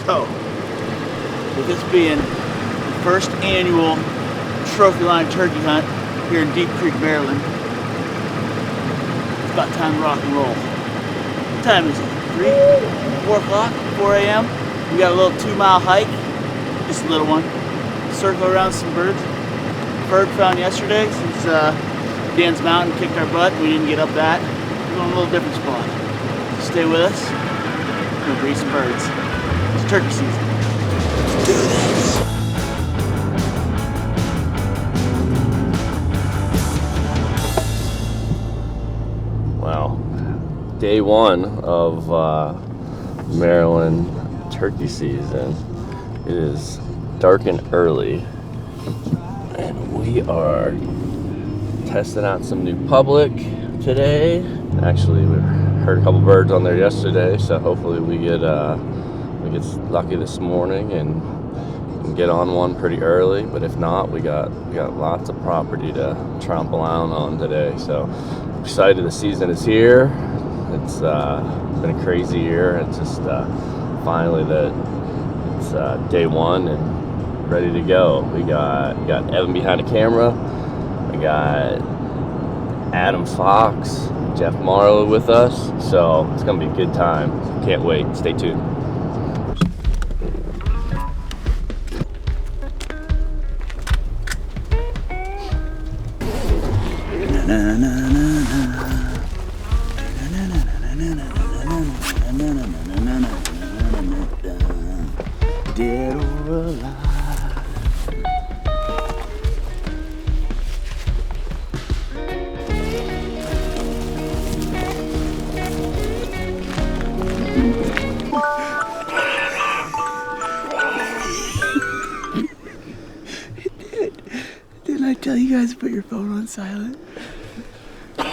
So, with this being the first annual Trophyline turkey hunt here in Deep Creek, Maryland, it's about time to rock and roll. What time is it? 4 o'clock, 4 a.m. We got a little 2-mile hike, just a little one. Circle around some birds. Bird found yesterday since Dan's Mountain kicked our butt. We didn't get up that. We're going to a little different spot. Stay with us. We're going to breed some birds. It's turkey season. Let's do this. Wow. Day one of Maryland turkey season. It is dark and early, and we are testing out some new public today. Actually, we heard a couple birds on there yesterday, so hopefully we get lucky this morning and get on one pretty early. But if not, we got lots of property to trample on today. So excited the season is here. It's been a crazy year. It's just finally it's day one and ready to go. We got Evan behind the camera. We got Adam Fox, Jeff Marlowe with us. So it's gonna be a good time. Can't wait. Stay tuned. Dead or alive. Didn't I tell you guys to put your phone on silent? Let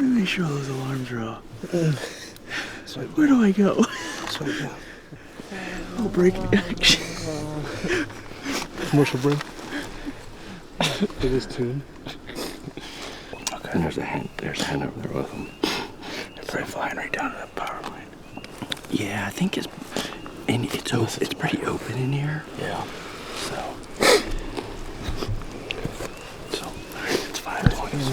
me make sure those alarms are off. Where do I go? Oh, break action. Commercial break. For this tune. Okay. And there's a hen over there with them. They're probably flying right down to that power line. Yeah, I think it's pretty open in here. Yeah. So alright, it's fine as long as.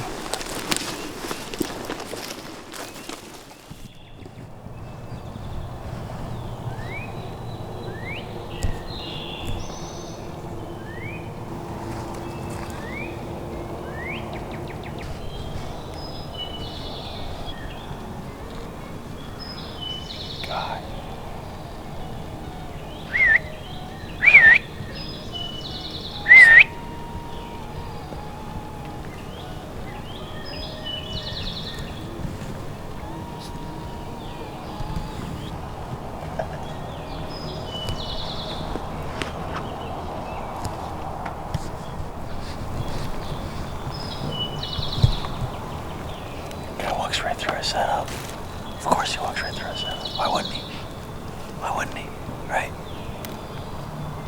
God. Guy walks right through our setup. Of course he walks right through our setup. Why wouldn't he? Why wouldn't he? Right?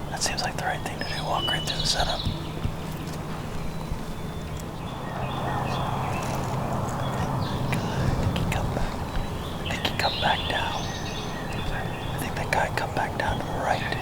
That seems like the right thing to do. Walk right through the setup. I think he come back down. I think that guy come back down to the right.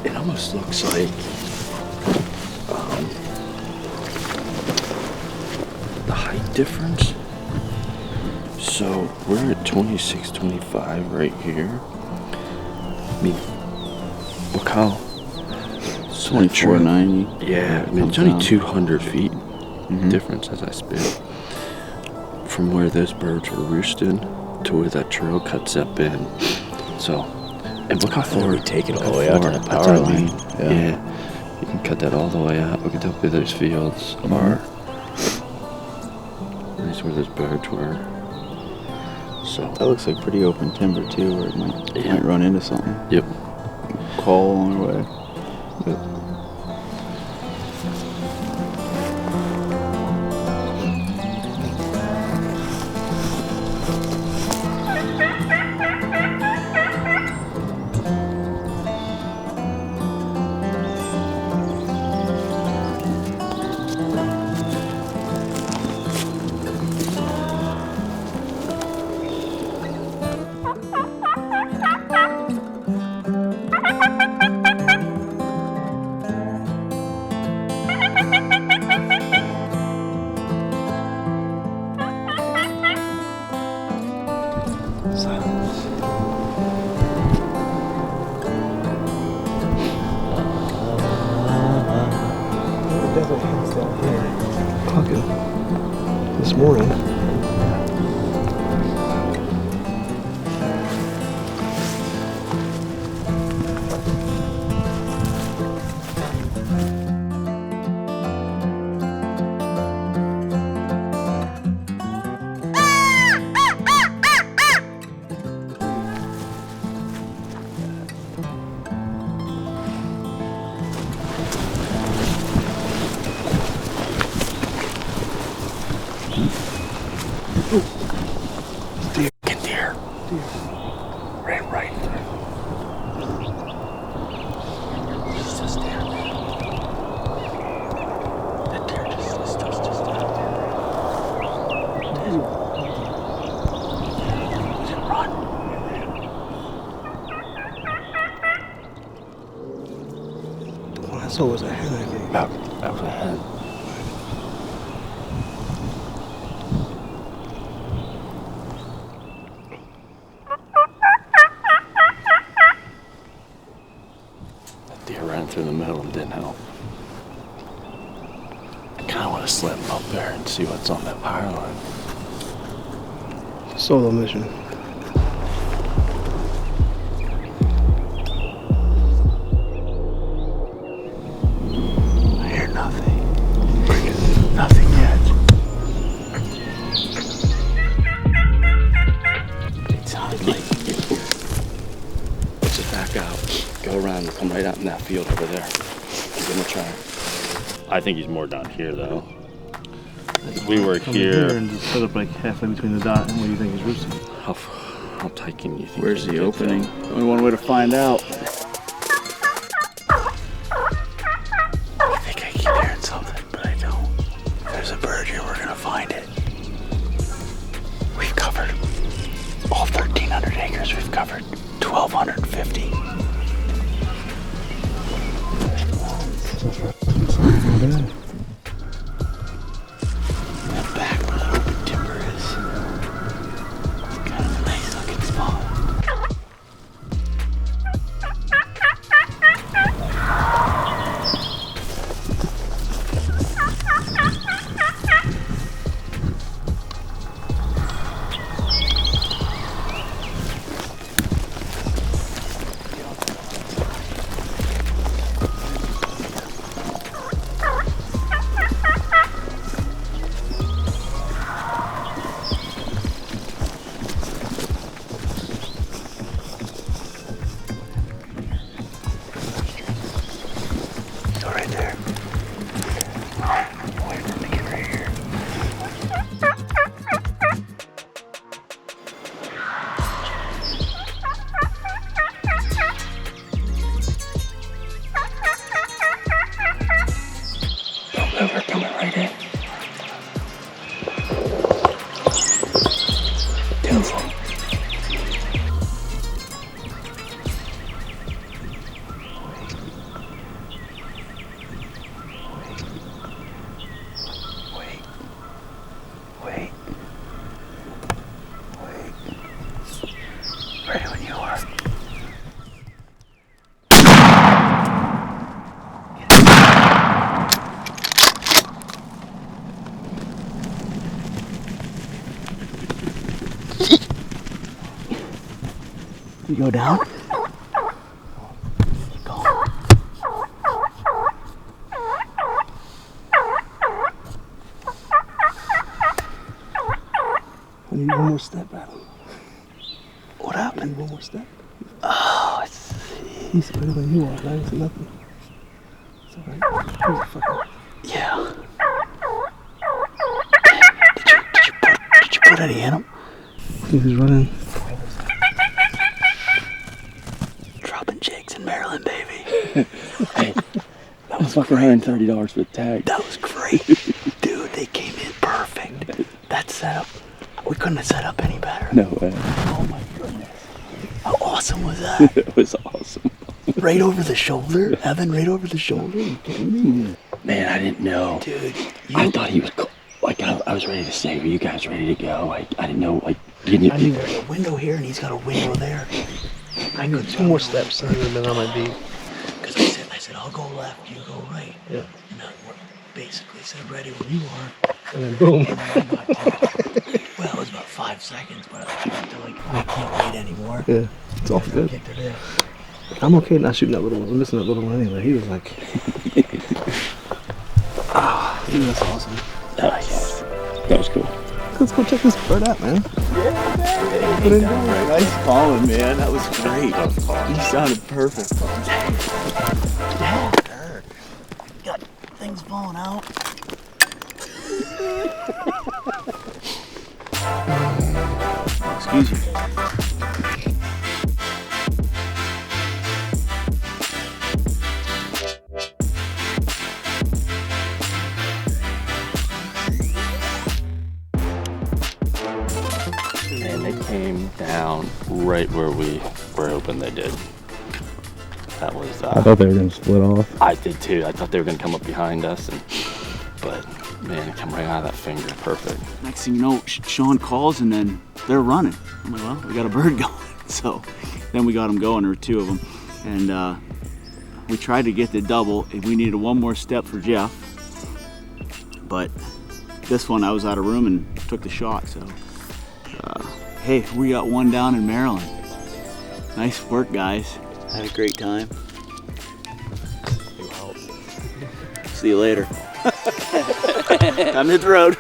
It almost looks like the height difference. So we're at 26, 25 right here. mean, look how. It's only 490. Yeah, I mean, it's only 200 feet difference as I spit. From where those birds were roosting to where that trail cuts up in. So, and look how far we take it all the way out to the That's power what I mean. line. Yeah. You can cut that all the way out. Look at how big those fields are. That's where those birds were. So That looks like pretty open timber too, where it might run into something. Yep. Call along the way. Yep. This morning. deer. Ran right through. Just a deer. That deer just stood out there. He didn't run. The one I saw was a hen, I think. That was a hen. Deer ran through the middle and didn't help. I kind of want to slip up there and see what's on that power line. Solo mission. I hear nothing. Nothing yet. It sounded like Let's just back out, go around, and come right out in that field over there. I'm gonna try. I think he's more down here though. We were Come here. and just set up like halfway between the dot and what do you think is roosting? How tight can you think? Where's you the can get opening? that? Only one way to find out. I think I keep hearing something, but I don't. If there's a bird here, we're gonna find it. We've covered all 1,300 acres. We've covered 1,250. That back where that open timber is. Kind of a nice looking spot. Go right there. Wait for him to get right here. Don't move, we're coming right in. Beautiful. Wait. Wait. Wait. Ready when you are. You go down? Go. I need one more step, Adam. What I happened? need one more step. Oh, He's better than you are, man. It's nothing. It's alright. Here's a fucking... yeah. Did you put any in him? He's running. Dropping jigs in Maryland, baby. Hey, that was fucking $130 for the tag. That was great. Dude, they came in perfect. That setup, we couldn't have set up any better. No way. Oh my goodness. How awesome was that? It was awesome. Right over the shoulder? Evan, right over the shoulder? You kidding me? Man, I didn't know. Dude, I thought he was like, I was ready to say, were you guys ready to go? Like, I didn't know, like, you I mean, didn't. there's a window here and he's got a window there. I need 2 more steps and then I might be... Because I said, I'll go left, you go right. Yeah. And I basically said, ready when you are. And then boom. Well, it was about 5 seconds, but I got to like, I can't wait anymore. Yeah, it's all good. Kicked it in. I'm okay not shooting that little one. I'm missing that little one anyway. He was like... dude, that's awesome. Nice. That was cool. Let's go check this bird out, man. Nice calling, man. That was great. You sounded perfect. Yeah, bird. Got things falling out. Excuse me. And they came down right where we were hoping they did. That was. I thought they were going to split off. I did too. I thought they were going to come up behind us, but man, it came right out of that finger, perfect. Next thing you know, Sean calls and then they're running. I'm like, well, we got a bird going. So then we got them going. There were 2 of them. And we tried to get the double. And we needed 1 more step for Jeff. But this one, I was out of room and took the shot. So, hey, we got 1 down in Maryland. Nice work, guys. Had a great time. See you later. Time to hit the road.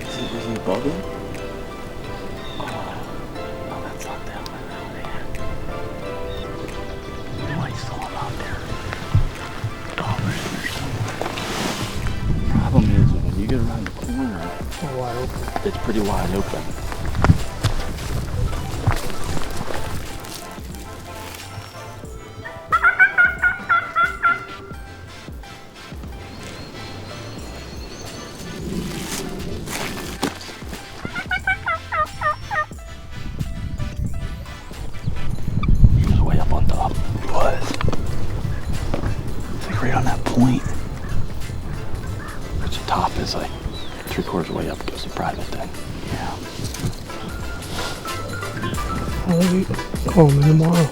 Is he bugging? Oh, that's not them. I saw him out there. Dollars or something. Problem is when you get around the corner, Wide open. it's pretty wide open. He was way up on top. He was. It's like right on that point. Which the top is like 3/4 way up, goes to private then. Yeah. I'll call him in tomorrow.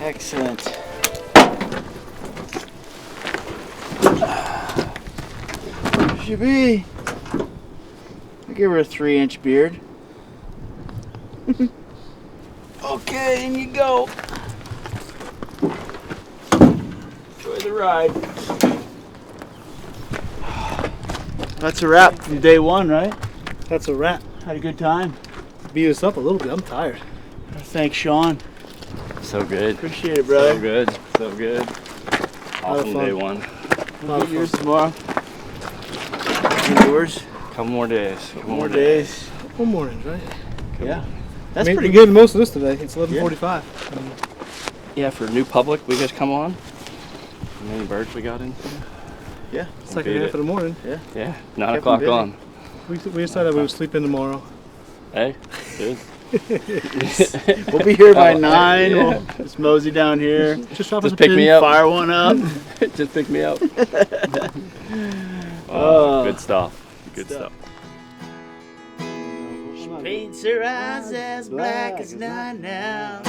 Excellent. Should be. I give her a 3-inch beard. Okay, in you go. Enjoy the ride. That's a wrap from day 1, right? That's a wrap. Had a good time. Beat us up a little bit. I'm tired. Thanks, Sean. So good. Appreciate it, brother. So good. So good. Awesome fun. day 1. We'll get yours tomorrow. And yours. Couple more days. Couple more days. One morning, right? Yeah. That's I mean, pretty we're good. getting most of this today. It's 11:45. Yeah, for new public, we just come on. How many birds we got into? Yeah. Second Beat half it. of the morning. Yeah, 9 Kept o'clock him busy. on. We decided we would sleep in tomorrow. Hey, good. We'll be here by Oh, 9. yeah. We'll just mosey down here. Just drop us Just a pick pin. me up. Fire one up. Just pick me up. Oh. Good stuff. Good stuff. Paints her eyes as black as night now.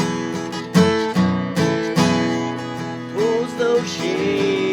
Pulls those shades